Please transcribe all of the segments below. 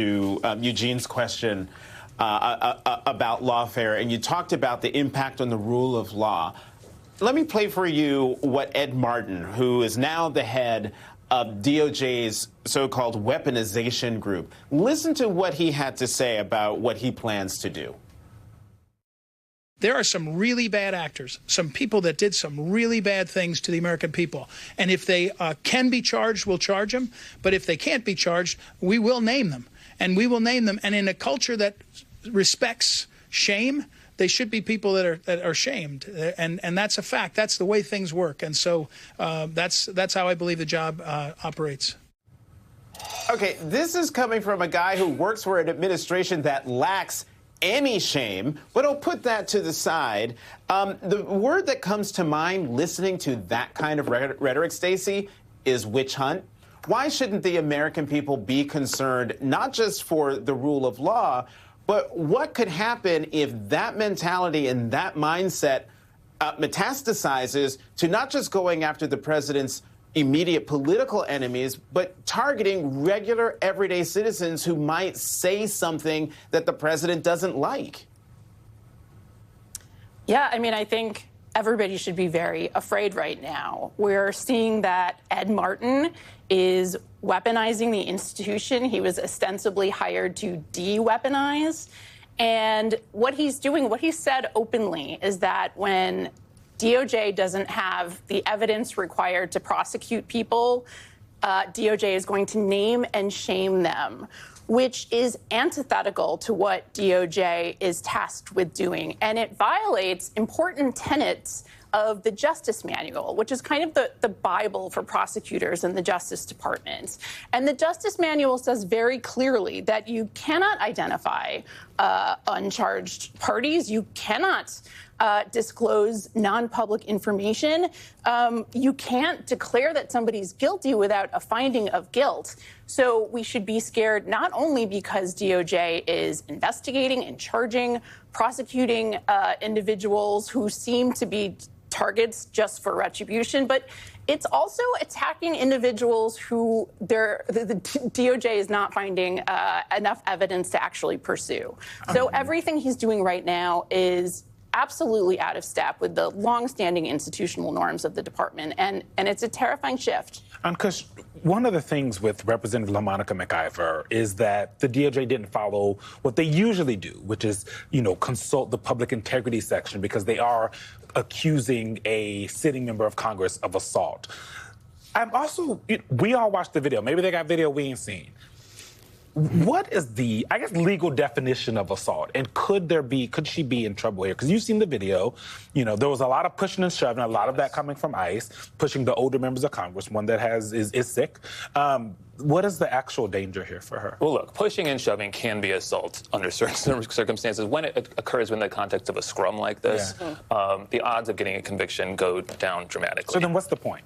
to Eugene's question about lawfare, and you talked about the impact on the rule of law. Let me play for you what Ed Martin, who is now the head of DOJ's so-called weaponization group, listen to what he had to say about what he plans to do. There are some really bad actors, some people that did some really bad things to the American people. And if they can be charged, we'll charge them. But if they can't be charged, we will name them. And we will name them. And in a culture that respects shame, they should be people that are shamed. And that's a fact. That's the way things work. And so that's how I believe the job operates. Okay, this is coming from a guy who works for an administration that lacks any shame, but I'll put that to the side. The word that comes to mind listening to that kind of rhetoric, Stacey, is witch hunt. Why shouldn't the American people be concerned not just for the rule of law, but what could happen if that mentality and that mindset metastasizes to not just going after the president's immediate political enemies, but targeting regular, everyday citizens who might say something that the president doesn't like? Yeah, I mean, I think everybody should be very afraid right now. We're seeing that Ed Martin is weaponizing the institution he was ostensibly hired to de-weaponize. And what he's doing, what he said openly, is that when DOJ doesn't have the evidence required to prosecute people, DOJ is going to name and shame them, which is antithetical to what DOJ is tasked with doing. And it violates important tenets of the Justice Manual, which is kind of the Bible for prosecutors in the Justice Department. And the Justice Manual says very clearly that you cannot identify uncharged parties. You cannot disclose non-public information. You can't declare that somebody's guilty without a finding of guilt. So we should be scared not only because DOJ is investigating and charging, prosecuting individuals who seem to be targets just for retribution, but it's also attacking individuals who the DOJ is not finding enough evidence to actually pursue. So everything he's doing right now is absolutely out of step with the longstanding institutional norms of the department, and it's a terrifying shift. Because one of the things with Representative LaMonica McIver is that the DOJ didn't follow what they usually do, which is, consult the public integrity section, because they are accusing a sitting member of Congress of assault. We all watched the video. Maybe they got video we ain't seen. What is the, legal definition of assault? And could she be in trouble here? Because you've seen the video. There was a lot of pushing and shoving, a lot of that coming from ICE, pushing the older members of Congress, one that is sick. What is the actual danger here for her? Well, look, pushing and shoving can be assault under certain circumstances. When it occurs in the context of a scrum like this, the odds of getting a conviction go down dramatically. So then what's the point?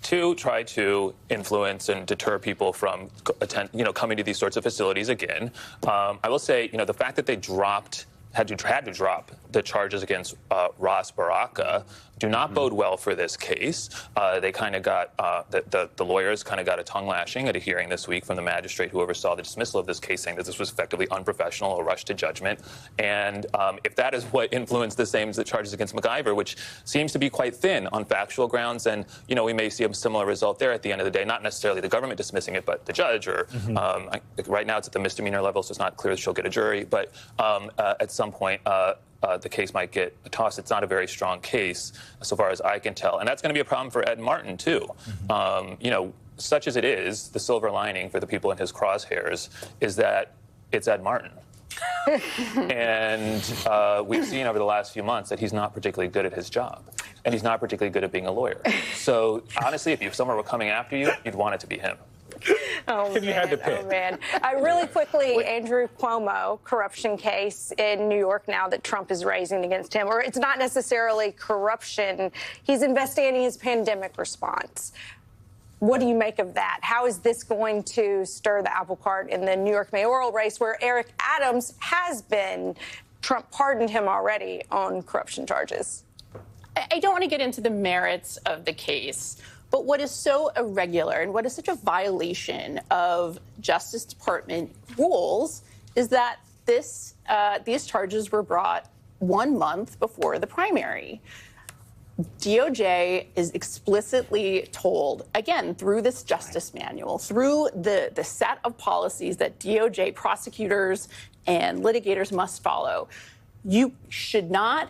To try to influence and deter people from coming to these sorts of facilities again. I will say, the fact that they had to drop the charges against Ras Baraka do not bode well for this case. They kind of got, the lawyers kind of got a tongue lashing at a hearing this week from the magistrate who oversaw the dismissal of this case, saying that this was effectively unprofessional, a rush to judgment. And if that is what influenced the same as the charges against MacIver, which seems to be quite thin on factual grounds, and, we may see a similar result there at the end of the day, not necessarily the government dismissing it, but the judge, or right now it's at the misdemeanor level, so it's not clear that she'll get a jury. But at some point, the case might get tossed. It's not a very strong case, so far as I can tell. And that's going to be a problem for Ed Martin, too. Such as it is, the silver lining for the people in his crosshairs is that it's Ed Martin. And we've seen over the last few months that he's not particularly good at his job. And he's not particularly good at being a lawyer. So, honestly, if someone were coming after you, you'd want it to be him. Oh, if you had to pick. Oh, man. Really quickly, Andrew Cuomo, corruption case in New York now that Trump is raising against him. Or it's not necessarily corruption. He's investigating his pandemic response. What do you make of that? How is this going to stir the apple cart in the New York mayoral race where Eric Adams has been? Trump pardoned him already on corruption charges. I don't want to get into the merits of the case, But what is so irregular and what is such a violation of Justice Department rules is that these charges were brought 1 month before the primary. DOJ is explicitly told, again, through this justice manual, through the set of policies that DOJ prosecutors and litigators must follow, you should not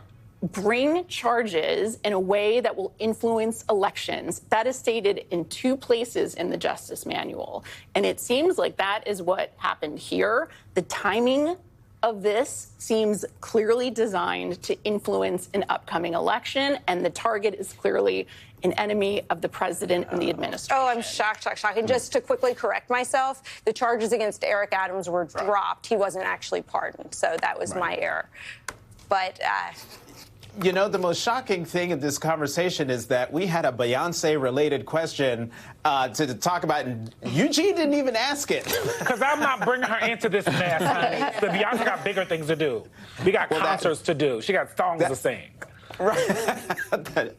bring charges in a way that will influence elections. That is stated in 2 places in the Justice Manual. And it seems like that is what happened here. The timing of this seems clearly designed to influence an upcoming election, and the target is clearly an enemy of the president and the administration. Oh, I'm shocked. And just to quickly correct myself, the charges against Eric Adams were dropped. He wasn't actually pardoned, so that was my error. But you know, the most shocking thing in this conversation is that we had a Beyonce-related question to talk about, and Eugene didn't even ask it. Because I'm not bringing her into this mess, honey. The Beyonce got bigger things to do. We got concerts to do. She got songs to sing. Right.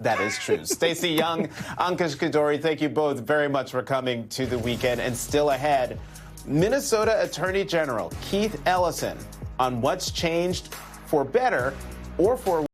that is true. Stacey Young, Ankush Kadori, thank you both very much for coming to the weekend. And still ahead, Minnesota Attorney General Keith Ellison on what's changed for better or for